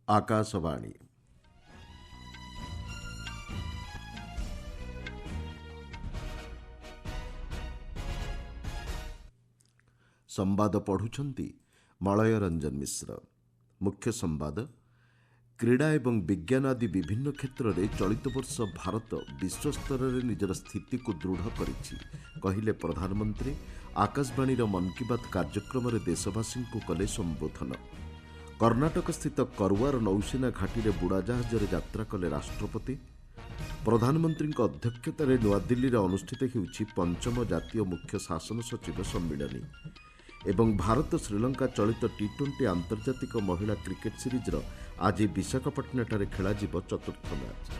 आकाशवाणी संवाद पढ़ुछंती मलय रंजन मिश्र। मुख्य संवाद क्रीड़ा एवं विज्ञान आदि विभिन्न क्षेत्र में चलित वर्ष भारत विश्वस्तर में निजर स्थिति को दृढ़ करिछि कहिले प्रधानमंत्री। आकाशवाणी मन की बात कार्यक्रम में देशवासी को कले संबोधन। कर्णाटक स्थित करवार नौसेना घाटी में बुड़ाजाहाज यात्रा कले राष्ट्रपति। प्रधानमंत्री अध्यक्षतार नूआदिल्ली में अनुष्ठित होउछि पंचम जातीय मुख्य शासन सचिव सम्मिलनी। एवं भारत श्रीलंका चलित टी20 आंतर्जातिक महिला क्रिकेट सीरीजर आज विशाखापट्टनम खेल चतुर्थ मैच।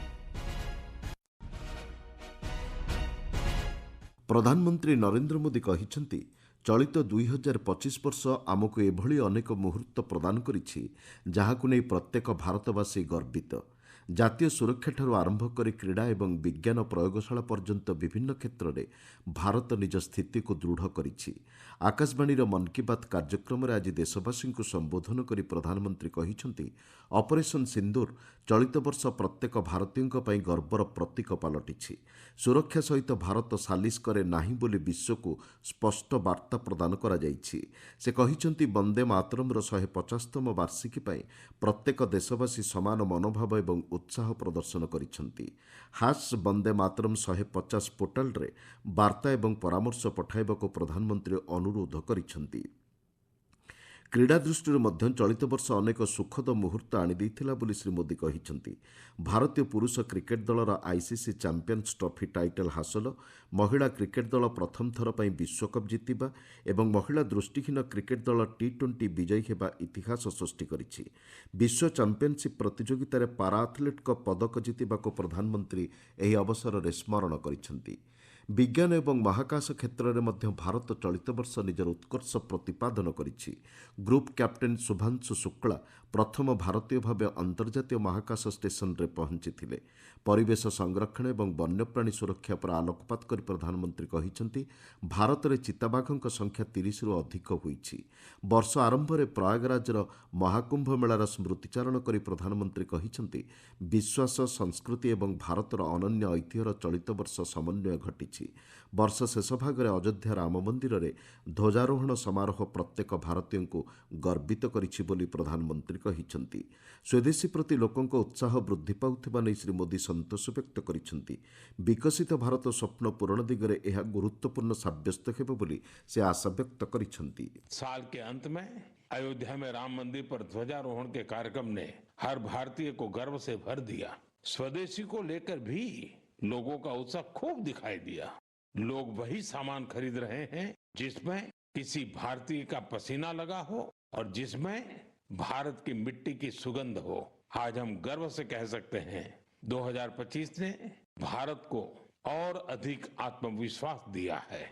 प्रधानमंत्री नरेंद्र मोदी कहिसेंति चलित 2025 वर्ष आमको एभली अनेक मुहूर्त प्रदान करिछि जहाकु नै प्रत्येक भारतवासी गर्वित। जातीय सुरक्षा ठारू आरंभ कर क्रीड़ा एवं विज्ञान प्रयोगशाला पर्यंत विभिन्न क्षेत्र में भारत निज स्थिति को दृढ़ करिछि। आकाशवाणी मन की बात कार्यक्रम में आज देशवासी को संबोधन कर प्रधानमंत्री कहिसेंति ऑपरेशन सिंदूर चलित वर्ष प्रत्येक भारतीयों पर गर्वर प्रतीक पलटिछि। सुरक्षा सहित भारत सालिश करे नाही बोली विश्व को स्पष्ट वार्ता प्रदान करा जाइछि। से कहिसेंति वंदे मातरमर 150तम वार्षिकी पई प्रत्येक देशवासी समान मनोभाव एवं उत्साह प्रदर्शन करिसेंति। हाश वंदे मातरम 150 पोर्टाल रे वार्ता एवं परामर्श पठाइबाको प्रधानमंत्री अनुरोध करिसेंति। क्रीड़ा दृष्टि मध्य चलित वर्ष अनेक सुखद मुहूर्त आनीदेइथिला बोली श्री मोदी कहिसेंति। भारतीय पुरुष क्रिकेट दलर आईसीसी चैंपियंस ट्रॉफी टाइटल हासिल, महिला क्रिकेट दल प्रथम थर पर विश्वकप जीतिबा एवं महिला दृष्टिहीन क्रिकेट दल टी20 विजयी हेबा इतिहास सृष्टि करिछि। विश्व चैंपियनशिप प्रतियोगितार पारा एथलीट पदक जीतिबाको प्रधानमंत्री एही अवसर में स्मरण करिसेंति। विज्ञान एवं महाकाश क्षेत्र में मध्य भारत चलित वर्ष निजर उत्कर्ष प्रतिपादन करिछि। ग्रुप कैप्टेन शुभांशु शुक्ला प्रथम भारतीय भाव अंतर्जातीय महाकाश स्टेशन रे पहुंचीथिले। परिवेश संरक्षण एवं वन्यप्राणी सुरक्षा पर आलोकपात कर प्रधानमंत्री कहिसेंति भारत में चिताबाघों संख्या 30 रु अधिक होईछि। वर्ष आरंभ में प्रयागराजर महाकुंभ मेलार स्मृतिचारण कर प्रधानमंत्री कहिसेंति विश्वास संस्कृति एवं भारतर अनन्य ऐतिह्यर चलित वर्ष समन्वय घटिछि। वर्ष शेष भाग में अयोध्या राम मंदिर में ध्वजारोहण समारोह प्रत्येक भारतीय को गर्वित करिछि बोली प्रधानमंत्री कहिसेंति। स्वदेशी प्रति लोकंक उत्साह वृद्धि पाउथिबा नै श्री मोदी संतोष व्यक्त करिसेंति। विकसित भारत स्वप्न पूरण दिगरे यह गुरुत्वपूर्ण साब्यस्त हेबो बोली से आशा व्यक्त करिसेंति। साल के अंत में अयोध्या में राम मंदिर पर ध्वजारोहण के कार्यक्रम ने हर भारतीय को गर्व से भर दिया। स्वदेशी को लेकर भी लोगों का उत्साह खूब दिखाई दिया। लोग वही सामान खरीद रहे हैं जिसमें किसी भारतीय का पसीना लगा हो और जिसमें भारत की मिट्टी की सुगंध हो। आज हम गर्व से कह सकते हैं 2025 ने भारत को और अधिक आत्मविश्वास दिया है।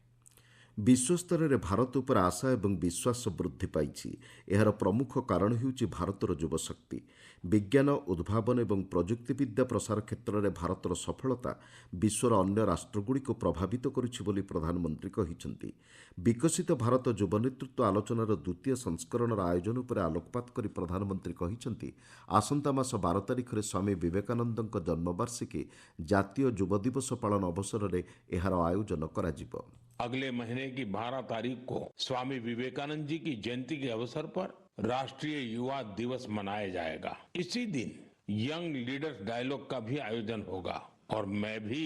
विश्वस्तर में भारत उपर आशा एवं विश्वास वृद्धि पाइछि। एहार प्रमुख कारण हेउछि भारतर युवशक्ति। विज्ञान उद्भावन एवं प्रजुक्तिविद्या प्रसार क्षेत्र में भारतर सफलता विश्वर अन्य राष्ट्रगुड़िक प्रभावित करुछि बोली प्रधानमंत्री कहिसेंति। विकसित भारत युव नेतृत्व आलोचनार द्वितीय संस्करणर आयोजन पर आलोकपात कर प्रधानमंत्री कहिसेंति आसंता मास 12 तारिख में स्वामी विवेकानंदଙ୍କ जन्मवार्षिकी जातीय युव दिवस पालन अवसर में एहार आयोजन कराजिबो। अगले महीने की 12 तारीख को स्वामी विवेकानंद जी की जयंती के अवसर पर राष्ट्रीय युवा दिवस मनाया जाएगा। इसी दिन यंग लीडर्स डायलॉग का भी आयोजन होगा और मैं भी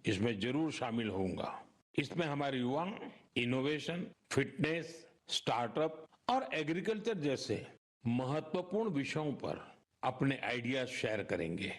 इसमें जरूर शामिल होऊंगा। इसमें हमारे युवा इनोवेशन, फिटनेस, स्टार्टअप और एग्रीकल्चर जैसे महत्वपूर्ण विषयों पर अपने आइडियाज शेयर करेंगे।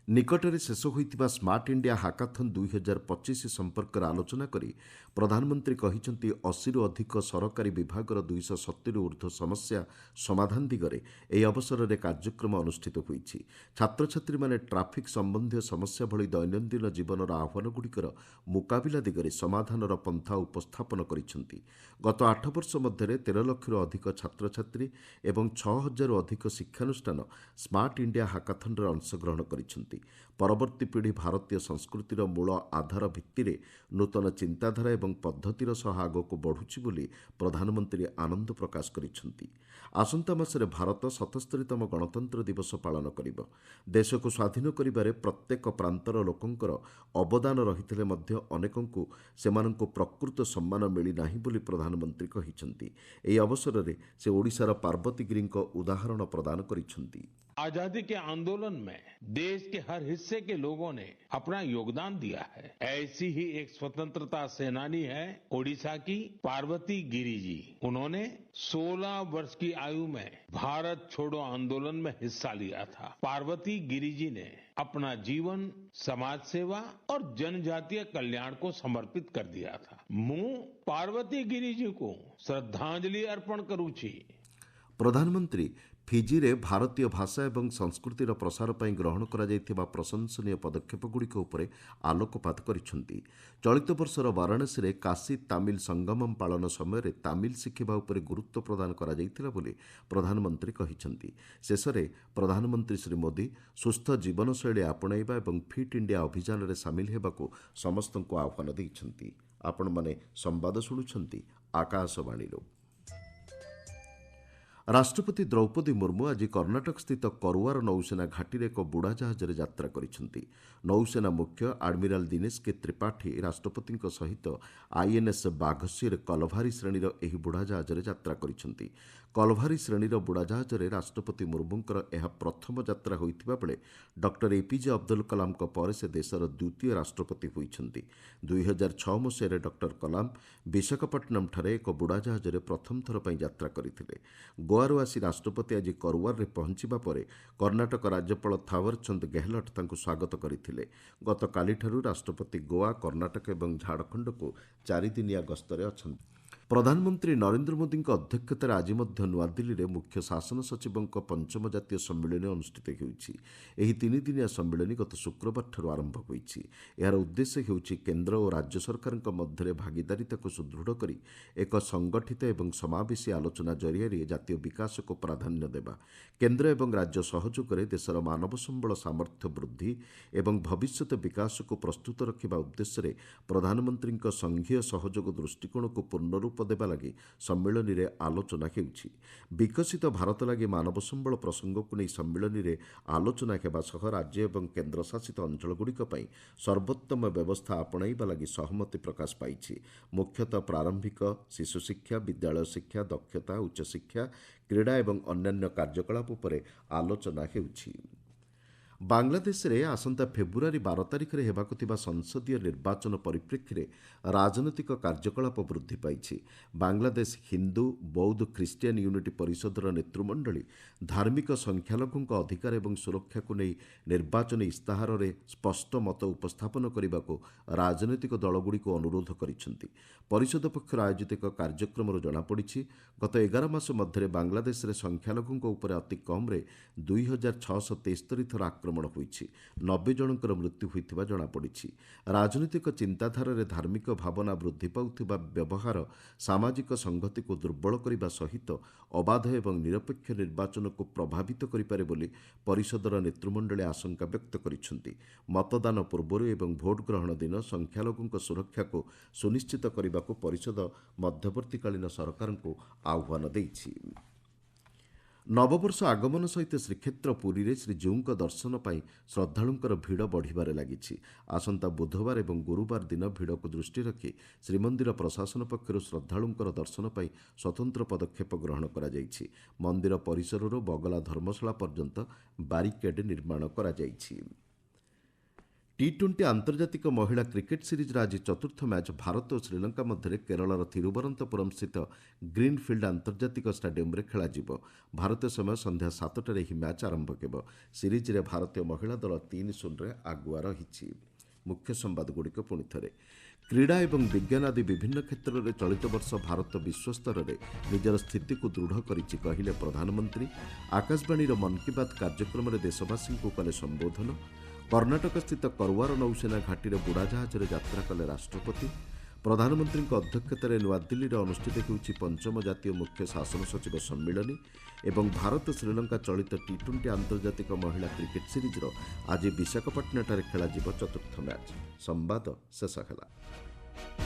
निकटरे शेष होइतिबा स्मार्ट इंडिया हाकाथन 2025 संपर्क आलोचना करी प्रधानमंत्री कहिसेंति 80 रु अधिक सरकारी विभागर 270 ऊर्ध्व समस्या समाधान दिगरे ଏହି अवसर कार्यक्रम अनुष्ठित होइछि। छात्र छात्री माने ट्राफिक संबंधी समस्या भली दैनंदिन जीवनर आह्वानगुड़िकर मुकाबिला दिगरे समाधानर पंथा उपस्थापन करिसेंति। गत 8 वर्ष मध्य 13 लाख रु अधिक छात्र छात्री एवं 6000 रु अधिक शिक्षानुष्ठान स्मार्ट इंडिया हाकाथन रे अंशग्रहण करिसेंति। परवर्ती पीढ़ी भारतीय संस्कृतिर मूल आधार भित्तिरे नूतन चिंताधारा एवं पद्धतिर सह आगक बढ़ुछि बोली प्रधानमंत्री आनंद प्रकाश करिसेंति। ଆସନ୍ତା ମାସରେ ଭାରତ 77ତମ ଗଣତନ୍ତ୍ର ଦିବସ ପାଳନ କରିବ। ଦେଶକୁ ସ୍ୱାଧୀନ କରିବାରେ ପ୍ରତ୍ୟେକ ପ୍ରାନ୍ତର ଲୋକଙ୍କର ଅବଦାନ ରହିଥିଲେ ମଧ୍ୟ ଅନେକଙ୍କୁ ସେମାନଙ୍କୁ ପ୍ରକୃତ ସମ୍ମାନ ମିଳିନାହିଁ ବୋଲି ପ୍ରଧାନମନ୍ତ୍ରୀ କହିଛନ୍ତି। ଏହି ଅବସରରେ ସେ ଓଡ଼ିଶାର ପାର୍ବତୀଗିରିଙ୍କ ଉଦାହରଣ प्रदान କରିଛନ୍ତି। आजादी के आंदोलन में देश के हर हिस्से के लोगों ने अपना योगदान दिया है। ऐसी ही एक स्वतंत्रता सेनानी है ओडिशा की पार्वती गिरी जी। उन्होंने 16 वर्ष की आयु में भारत छोड़ो आंदोलन में हिस्सा लिया था। पार्वती गिरी जी ने अपना जीवन समाज सेवा और जनजातीय कल्याण को समर्पित कर दिया था। मैं पार्वती गिरी जी को श्रद्धांजलि अर्पण करूची। प्रधानमंत्री फिजिरे भारतीय भाषा और संस्कृतिर प्रसार पर ग्रहण करा प्रशंसनीय पदक्षेपगुड़िक आलोकपात करिसेंति। चलित वर्षर वाराणसी में काशी तामिल संगमम पालन समय तामिल शिखिबा उपर गुरुत्व प्रदान करा जायतिला बोली प्रधानमंत्री कहिसेंति। शेषरे प्रधानमंत्री श्री मोदी सुस्थ जीवनशैली आपणाइबा और फिट इंडिया अभियान में सामिल हेबाकु समस्तंकु आह्वान दैछंति। आपण माने संवाद शुणुछंति आकाशवाणी। राष्ट्रपति द्रौपदी मुर्मू आज कर्णाटक स्थित करवार नौसेना घाटी एक बुड़ा जहाज यात्रा करिसेंति। नौसेना मुख्य आडमिराल दिनेश के त्रिपाठी राष्ट्रपति सहित आईएनएस बाघसीर कलभारी श्रेणीर एही बुड़ा जहाज यात्रा करिसेंति। कलभारी श्रेणीर बुड़ा जहाज राष्ट्रपति मुर्मूंकर यह प्रथम यात्रा होइतिबा बेले डॉक्टर एपीजे अब्दुल कलाम पर से देशर द्वितीय राष्ट्रपति होइछंति। 2006 मसीह डॉक्टर कलाम विशाखापट्टनम ठारे एक बुड़ा जहाज प्रथम थर पर यात्रा करथिले। गोआरू आसी राष्ट्रपति आज करवार पहुंचवा पर कर्णाटक राज्यपाल थावरचंद गेहलोट तांकु स्वागत करथिले। गतकालीठारू राष्ट्रपति गोआ, कर्णाटक और झारखंड को 4 दिनिया गस्तरे अछंती। प्रधानमंत्री नरेंद्र मोदी अध्यक्षतार आज नुआदिल्ली में मुख्य शासन सचिवों पंचम जातीय सम्मिलन अनुष्ठित होइछि। एही 3 दिनिया सम्मिलन गत शुक्रवार आरंभ होइछि। यार उद्देश्य हेउछि केंद्र और राज्य सरकार मध्य भागीदारिता को सुदृढ़ करी एक संगठित और समावेशी आलोचना जरिया जातीय विकास को प्राधान्य देवा। केंद्र और राज्य सहयोग में देशर मानव संबल सामर्थ्य वृद्धि और भविष्यत विकास को प्रस्तुत रखा उद्देश्य प्रधानमंत्री संघीय सहयोग दृष्टिकोण को पूर्णरूप देवा लगी सम्मिलन में आलोचना हेउछि। विकसित भारत लगी मानव संबल प्रसंग को नहीं सम्मिलन में आलोचना हेबा सह राज्य और केन्द्र शासित अंचलगुड़िक पई सर्वोत्तम व्यवस्था आपणाइबा लगी सहमति प्रकाश पाइछि। मुख्यतः प्रारंभिक शिशु शिक्षा, विद्यालय शिक्षा, दक्षता, उच्च शिक्षा, क्रीड़ा और अन्यान्य कार्यकलाप पर आलोचना हेउछि। बांग्लादेश रे आसंता फेब्रुआरी 12 तारिख में हेबाकु थिबा संसदीय निर्वाचन परिप्रेक्षी में राजनैतिक कार्यकलाप वृद्धि पाइछि। बांग्लादेश हिंदू बौद्ध ख्रीष्टियान यूनिटी परिषदर नेतृमंडली धार्मिक संख्यालघुଙ୍କ अधिकार और सुरक्षा को नहीं निर्वाचन इस्ताहार में स्पष्ट मत उपस्थापन करने को राजनैतिक दलगुड़ी को अनुरोध करिसेंति। परिषद पक्षर आयोजित एक कार्यक्रम जनापड़ी गत 11 मास मध्य बांग्लादेश रे संख्यालघुଙ୍କ उपर अति कम 2673 थर आक्रमण होइछि। 90 जनकर मृत्यु होइथिबा जनापड़ी। राजनीतिक चिंताधारा धार्मिक भावना वृद्धि पाउथिबा व्यवहार सामाजिक संगति को दुर्बल करने सहित अबाध एवं निरपेक्ष निर्वाचन को प्रभावित करिपारे बोली परिषदर नेतृमंडली आशंका व्यक्त करिसेंति। मतदान पूर्व एवं भोट ग्रहण दिन संख्यालघुଙ୍କ सुरक्षा को सुनिश्चित करने को परिषद मध्यवर्तीकालीन सरकार को आह्वान देइछि। नववर्ष आगमन सहित श्रीक्षेत्र पुरी में श्रीजीउଙ୍କ दर्शन पर श्रद्धालुंकर भिड़ बढ़िबारे लागिछि। आसंता बुधवार और गुरुवार दिन भिड़ को दृष्टि रखी श्रीमंदिर प्रशासन पक्षर श्रद्धालुंकर दर्शन पर स्वतंत्र पदक्षेप ग्रहण करा जाइछि। मंदिर परिसरରୁ बगला धर्मशाला पर्यंत बारिकेड निर्माण करा जाइछि। टी20 आंतर्जातिक महिला क्रिकेट सीरीज आज चतुर्थ मैच भारत और श्रीलंका मध्य केरलर थिरुवनंतपुरम स्थित ग्रीनफिल्ड आंतर्जातिक स्टाडियम खेल। भारतीय समय संध्या 7टार यह मैच आरंभ हो। सीरीज रे भारतीय महिला दल 3-0 आगुआ रही। मुख्य संवादगुड़िक पुणी थे। क्रीड़ा और विज्ञान आदि विभिन्न क्षेत्र में चलित वर्ष भारत विश्वस्तर में निजर स्थिति को दृढ़ करिछि कहिले प्रधानमंत्री। आकाशवाणी मन की बात कार्यक्रम में देशवासी को कले संबोधन। कर्णाटक स्थित करवार नौसेना घाटी बुड़ा जहाज यात्रा कले राष्ट्रपति। प्रधानमंत्री अध्यक्षतार नुआदिल्ली में अनुष्ठित होउछि पंचम जातीय मुख्य शासन सचिव सम्मिलन एवं भारत श्रीलंका चलित टी20 आंतर्जातिक महिला क्रिकेट सीरीजर आज विशाखापट्टनम खेल चतुर्थ मैच। संवाद शेष है।